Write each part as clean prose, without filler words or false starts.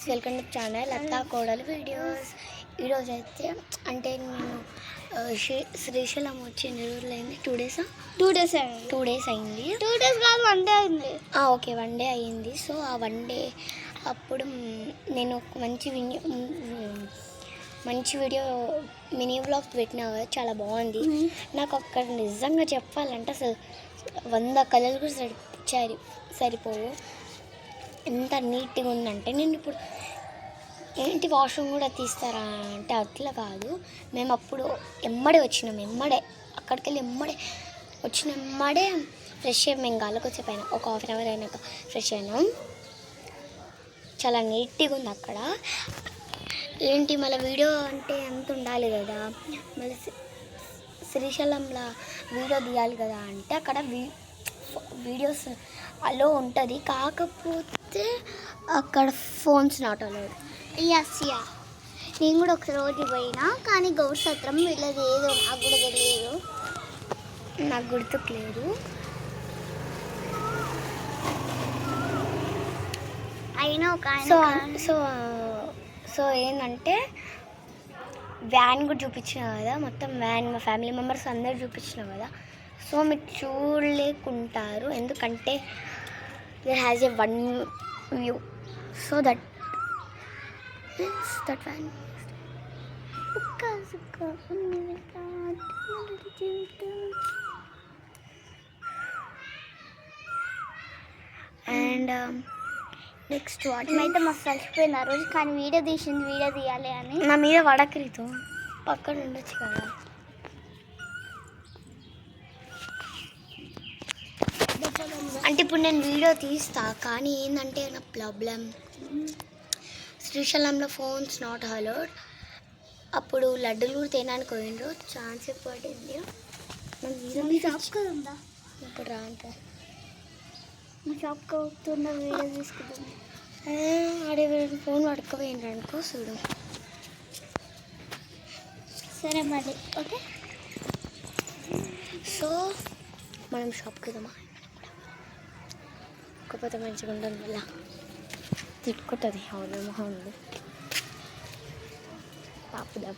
Friends, welcome to channel అత్తా కోడలు videos. ఈరోజు అయితే అంటే నేను శ్రీశైలం వచ్చి ఎన్ని రోజులు అయింది? 2 days అయింది. 2 days అయింది. 2 days కాదు, 1 day అయింది. ఓకే, 1 day అయింది. సో ఆ 1 day అప్పుడు నేను ఒక మంచి వీడియో మినీ వ్లాగ్ పెట్టినా కదా, చాలా బాగుంది. నాకు అక్కడ నిజంగా చెప్పాలంటే అసలు 100 కళలు కూడా సరిపోవు. ఎంత నీట్గా ఉందంటే, నేను ఇప్పుడు ఏంటి వాష్రూమ్ కూడా తీస్తారా అంటే అట్లా కాదు. మేము అప్పుడు ఎమ్మడే అక్కడికి వెళ్ళి ఎమ్మడే ఫ్రెష్ అయ్యి మేము గాలికి వచ్చేపోయినా. ఒక 1/2 hour అయినాక ఫ్రెష్ అయినాం. చాలా నీట్గా ఉంది అక్కడ. ఏంటి మళ్ళీ వీడియో అంటే ఎంత ఉండాలి కదా, మళ్ళీ శ్రీశైలంలో వీడియో తీయాలి కదా అంటే అక్కడ వీడియోస్ అలో ఉంటుంది, కాకపోతే అక్కడ ఫోన్స్ నాట్ అలౌడ్. యా, నేను కూడా ఒక రోజు పోయినా, కానీ గౌర్ సత్రం వీళ్ళది ఏదో నాకు కూడా తెలియదు, నాకు గుర్తుకులేదు. అయినా ఒక సో ఏంటంటే వ్యాన్ కూడా చూపించిన కదా, మొత్తం వ్యాన్ మా ఫ్యామిలీ మెంబర్స్ అందరు చూపించిన కదా. సో మీరు చూడలేకుంటారు, ఎందుకంటే there has a one view. So that van and next అయితే మస్తు కలిసిపోయింది ఆ రోజు, కానీ వీడియో తీయాలి అని నా మీద వడకరితో పక్కన ఉండొచ్చు కదా. అంటే ఇప్పుడు నేను వీడియో తీస్తా, కానీ ఏంటంటే నా ప్రాబ్లం, శ్రీశైలంలో ఫోన్స్ నాట్ అలౌడ్. అప్పుడు లడ్డూలు కూడా తినడానికి పోయిండ్రు, ఛాన్స్ పడింది. ఇప్పుడు రాంట మా షాప్కి అవుతున్న వీడియో తీసుకుంటాను. ఆడే ఫోన్ పడుకోపోయిండ్రు అనుకో, చూడు. సరే మరి, ఓకే. సో మనం షాప్కి వెళ్దామా? కాకపోతే మంచిగా ఉండదు, వల్ల తిట్టుకుంటుంది అవును మొహంలో. పాపుదాం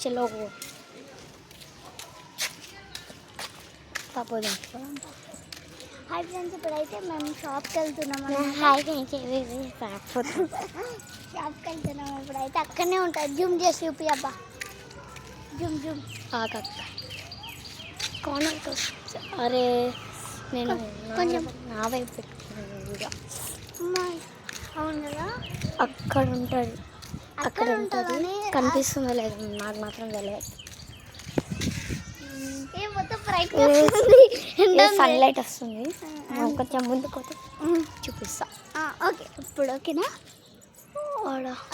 చలో పాపుదాం. హాయ్ ఫ్రెండ్స్, ఇప్పుడైతే మేము షాప్కి వెళ్తున్నాం. షాప్కి వెళ్తున్నాం ఇప్పుడైతే. అక్కడనే ఉంటుంది, జూమ్ చేసి చూపి అబ్బా, జూమ్ కార్నర్. అరే నేను కొంచెం నా వైపు పెట్టుకున్నాను వీడియో. అవును కదా, అక్కడ ఉంటుంది, అక్కడ ఉంటుంది. కనిపిస్తుందో లేదు నాకు మాత్రం తెలియదు. సన్లైట్ వస్తుంది, కొంచెం ముందుకు పోతే చూపిస్తా. ఓకే, ఇప్పుడు ఓకేనా?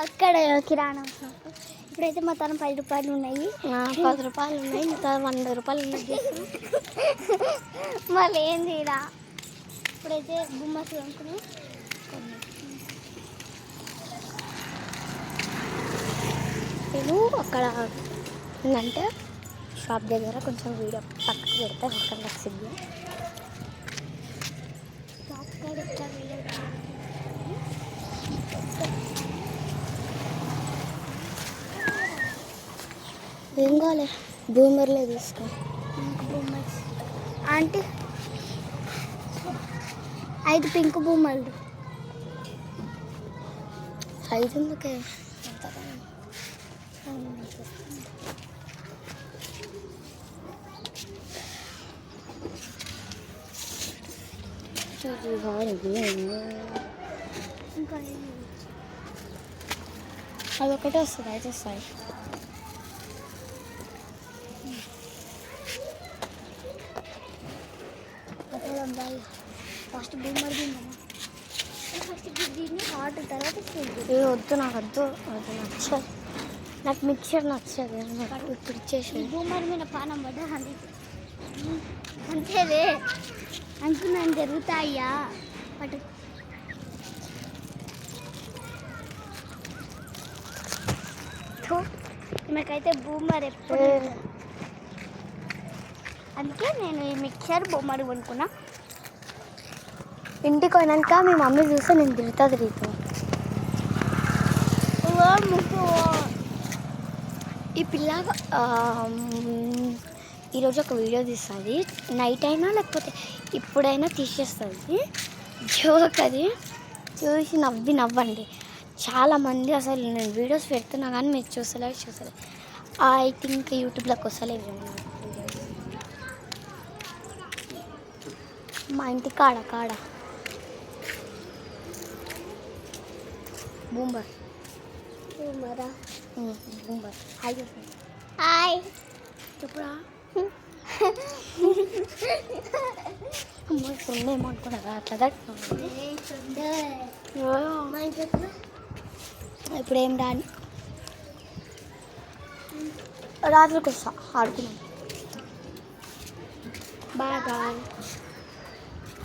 అక్కడ కిరాణా షాప్. ఇప్పుడైతే మా తన 10 రూపాయలు ఉన్నాయి, 10 రూపాయలు ఉన్నాయి, ఇంకా 100 రూపాయలు ఉన్నాయి. మళ్ళీ ఏంది ఇలా. ఇప్పుడైతే బొమ్మస్ అనుకున్నాం. నేను అక్కడ ఏంటంటే షాప్ దగ్గర కొంచెం వీడియో పక్కకు పెడతా, అక్కడ నాకు సిగ్గు. ఏం కావాలి? బూమర్లే తీసుకో. బొమ్మస్ అంటే 5 పింక్ బొమ్మలు. 5 ఎందుకే? అదొకటే వస్తుంది, అయితే వస్తాయి. ఫస్ట్ బొమ్మలు తిందామా? ఫస్ట్ దీన్ని హాట్, తర్వాత వద్దు, నాకు వద్దు, అది నచ్చదు. నాకు మిక్చర్ నచ్చదు, నాకు ఇప్పుడు ఇచ్చేసి. బొమ్మల మీద పానం పడ్డా అంతేలే అనుకున్నాను, జరుగుతాయా పట్టు. నాకైతే బూమర్ ఎప్పుడు, అందుకే నేను ఈ మిక్చర్ బొమ్మలు కొనుక్కున్నా. ఇంటికి పోయినాక మీ మమ్మీ చూస్తే నేను తిరుగుతుంది రీతు. ముక్కు ఈ పిల్ల ఈరోజు ఒక వీడియో తీస్తుంది, నైట్ అయినా లేకపోతే ఇప్పుడైనా తీసేస్తుంది. జోక్ అది, చూసి నవ్వండి. చాలామంది అసలు నేను వీడియోస్ పెడుతున్నా కానీ మీరు చూసలేదు. ఐ థింక్ యూట్యూబ్లోకి వస్తలేవు వీడియోస్. మా ఇంటి కాడ బూంబర్ హాయ్ చెప్పండి. హాయ్ చెప్పురా. ఏమనుకున్నారా అట్లా తట్టుకోండి. ఇప్పుడు ఏం రాని, రాత్రికి వస్తా ఆడుకున్నాం. బాయ్.